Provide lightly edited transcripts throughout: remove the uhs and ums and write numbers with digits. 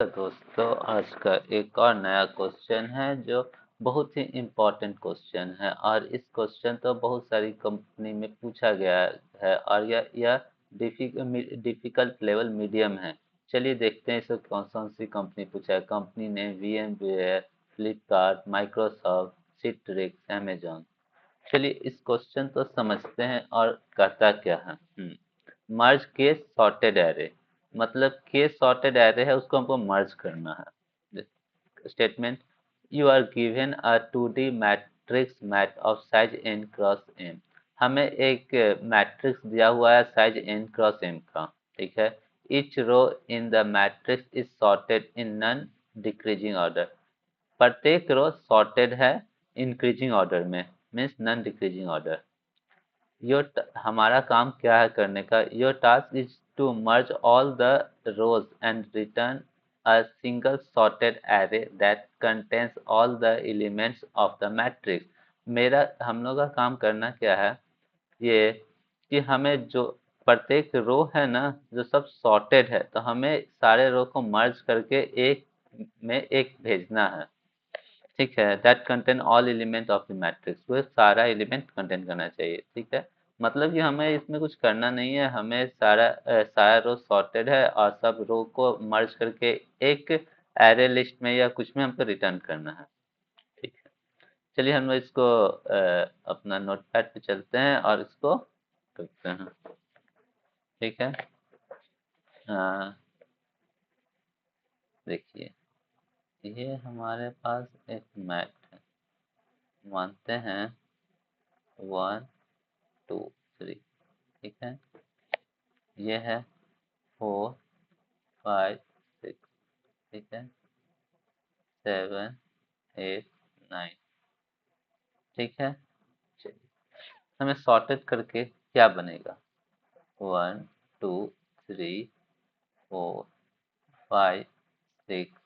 तो दोस्तों आज का एक और नया क्वेश्चन है जो बहुत ही इम्पोर्टेंट क्वेश्चन है और इस क्वेश्चन तो बहुत सारी कंपनी में पूछा गया है और यह डिफिकल्ट लेवल मीडियम है। चलिए देखते हैं इसे कौन कौन सी कंपनी पूछा है। कंपनी ने VMware, Flipkart, Microsoft, Citrix, Amazon. चलिए इस क्वेश्चन को समझते हैं और कहता क्या है। मर्ज के सॉर्टेड एरे, मतलब के सॉर्टेड एरे है उसको हमको मर्ज करना है। Statement, you are given a 2D matrix mat of size n cross m। हमें एक मैट्रिक्स दिया हुआ है साइज n क्रॉस m का। ठीक है। Each row in the matrix is sorted in non decreasing order. प्रत्येक रो सॉर्टेड है इंक्रीजिंग ऑर्डर में, मीन्स नॉन डिक्रीजिंग ऑर्डर। हमारा काम क्या है करने का। Your task is to merge all the rows and return a single sorted array that contains all the elements of the matrix. मेरा हम लोग का काम करना क्या है, ये कि हमें जो प्रत्येक रो है ना जो सब सॉर्टेड है, तो हमें सारे रो को मर्ज करके एक में एक भेजना है। ठीक है। That contain all element of the matrix, वो सारा एलिमेंट कंटेन करना चाहिए। ठीक है। मतलब कि हमें इसमें कुछ करना नहीं है, हमें सारा रो सॉर्टेड है और सब रो को मर्ज करके एक एरे लिस्ट में या कुछ में हमको रिटर्न करना है। ठीक है। चलिए हम इसको अपना नोटपैड पे चलते हैं और इसको करते हैं। ठीक है। हाँ, देखिए ये हमारे पास एक मैट है। मानते हैं 1 2 3। ठीक है। ये है 4 5 6। ठीक है। 7 8 9। ठीक है। चलिए हमें सॉर्टेड करके क्या बनेगा। 1 2 3 4 5 6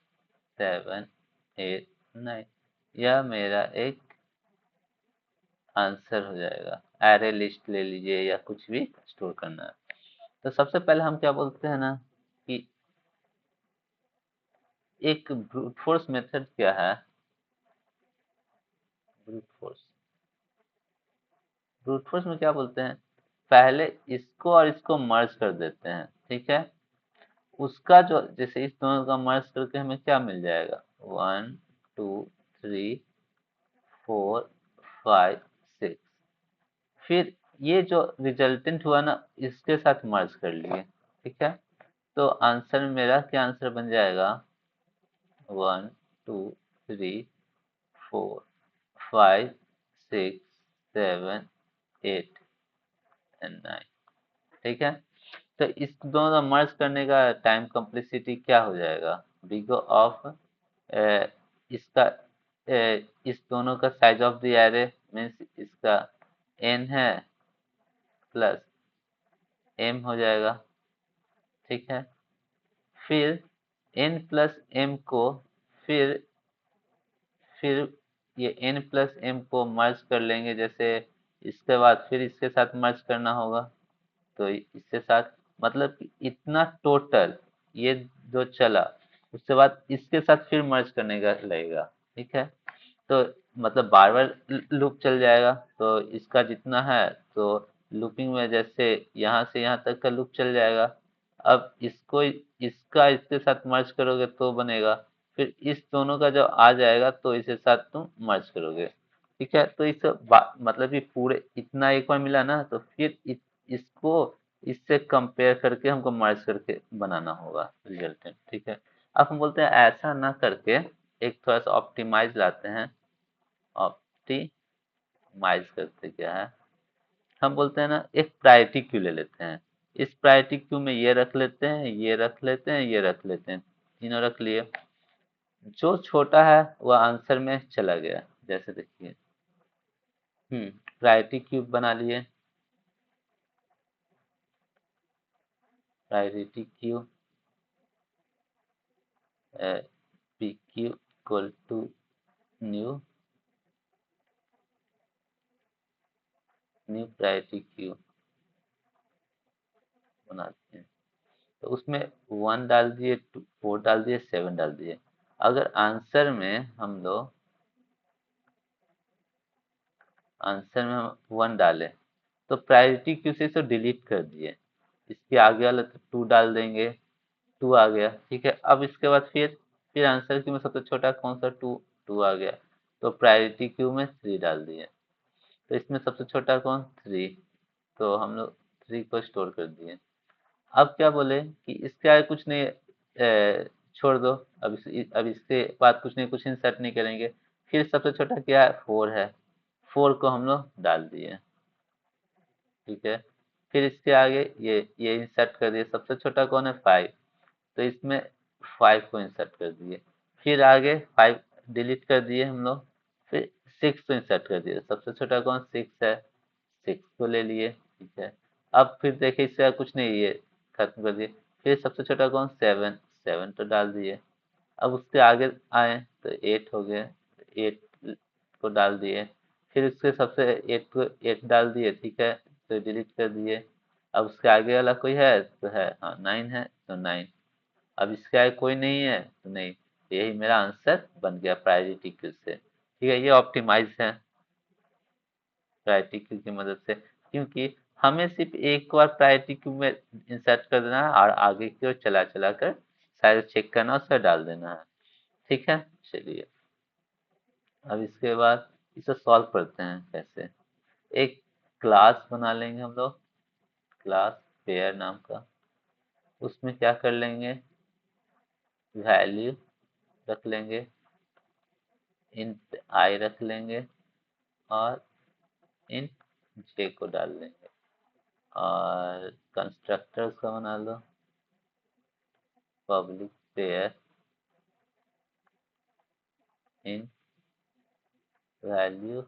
7 8 9। यह मेरा एक आंसर हो जाएगा। एरे लिस्ट ले लीजिए या कुछ भी स्टोर करना है। तो सबसे पहले हम क्या बोलते हैं ना कि एक ब्रूट फोर्स मेथड क्या है। ब्रूट फोर्स, ब्रूट फोर्स में क्या बोलते हैं, पहले इसको और इसको मर्ज कर देते हैं। ठीक है। उसका जो जैसे इस दोनों का मर्ज करके हमें क्या मिल जाएगा, 1 2 3 4 5 6। फिर ये जो रिजल्टेंट हुआ ना इसके साथ मर्ज कर लिए। ठीक है। तो आंसर में मेरा क्या आंसर बन जाएगा, 1 2 3 4 5 6 7 8 एंड 9। ठीक है। तो इस दोनों का मर्ज करने का टाइम कम्प्लेक्सिटी क्या हो जाएगा, बिग ऑफ इसका इस दोनों का size of the array means इसका n है प्लस m हो जाएगा। ठीक है। फिर n प्लस m को फिर फिर ये n प्लस m को मर्ज कर लेंगे। जैसे इसके बाद फिर इसके साथ मर्ज करना होगा, तो इसके साथ मतलब कि इतना टोटल ये जो चला उसके बाद इसके साथ फिर मर्ज करने का लगेगा। ठीक है। तो मतलब बार बार लूप चल जाएगा, तो इसका जितना है तो लूपिंग में जैसे यहाँ से यहाँ तक का लूप चल जाएगा। अब इसको इसका इसके साथ मर्ज करोगे तो बनेगा, फिर इस दोनों का जब आ जाएगा तो इसे साथ तुम मर्ज करोगे। ठीक है। तो मतलब कि पूरे इतना एक बार मिला ना, तो फिर इसको इससे कंपेयर करके हमको मर्ज करके बनाना होगा रिजल्टेंट। ठीक है। अब हम बोलते हैं ऐसा ना करके एक थोड़ा सा ऑप्टिमाइज लाते हैं। ऑप्टिमाइज करते क्या है, हम बोलते हैं ना एक प्रायोरिटी क्यू ले लेते हैं। इस प्रायोरिटी क्यू में ये रख लेते हैं, ये रख लेते हैं, ये रख लेते हैं, तीनों रख लिए। जो छोटा है वह आंसर में चला गया। जैसे देखिए प्रायोरिटी क्यू बना लिए। Priority queue P Q equal to new new priority queue बनाते हैं। तो उसमें 1 डाल दिए, 4 डाल दिए, 7 डाल दिए। अगर आंसर में हम 1 डालें तो प्रायोरिटी क्यू से इसे डिलीट कर दिए। इसके आगे वाला तो 2 डाल देंगे, 2 आ गया, ठीक है। अब इसके बाद फिर आंसर क्यू में सबसे छोटा कौन सा, 2, 2 आ गया, तो प्रायोरिटी क्यू में 3 डाल दिए। तो इसमें सबसे छोटा कौन, 3, तो हम लोग 3 को स्टोर कर दिए। अब क्या बोले कि इसके आगे कुछ नहीं, छोड़ दो। अब इसके बाद कुछ नहीं, कुछ इंसर्ट नहीं करेंगे। फिर सबसे छोटा क्या है, 4 है, 4 को हम लोग डाल दिए, ठीक है। फिर इसके आगे ये इंसर्ट कर दिए। सबसे छोटा कौन है, 5, तो इसमें 5 को इंसर्ट कर दिए। फिर आगे 5 डिलीट कर दिए हम लोग। फिर 6 को इंसर्ट कर दिए। सबसे छोटा कौन, 6 है, 6 को ले लिए, ठीक है। अब फिर देखिए इससे कुछ नहीं, ये खत्म कर दिए। फिर सबसे छोटा कौन, 7, 7 तो डाल दिए। अब उसके आगे आए तो 8 हो गए, 8 को डाल दिए। फिर उसके सबसे 8 को 8 डाल दिए, ठीक है, तो डिलीट कर दिए। अब उसके आगे वाला कोई है तो है, हाँ 9 है, तो 9। अब इसके आगे कोई नहीं है तो नहीं। यही मेरा आंसर बन गया प्रायोरिटी क्यू से, ठीक है। ये ऑप्टिमाइज है प्रायोरिटी क्यू की मदद से, क्योंकि हमें सिर्फ एक बार प्रायोरिटी क्यू में इंसर्ट कर देना है और आगे की ओर चला चला कर सारे चेक करना, उसका डाल देना है, ठीक है। चलिए, अब इसके बाद इसे सॉल्व करते हैं कैसे। एक क्लास बना लेंगे हम लोग, क्लास पेयर नाम का। उसमें क्या कर लेंगे, वैल्यू रख लेंगे, इंट आई रख लेंगे, और इंट जे को डाल लेंगे। और कंस्ट्रक्टर उसका बना लो, पब्लिक पेयर इन वैल्यू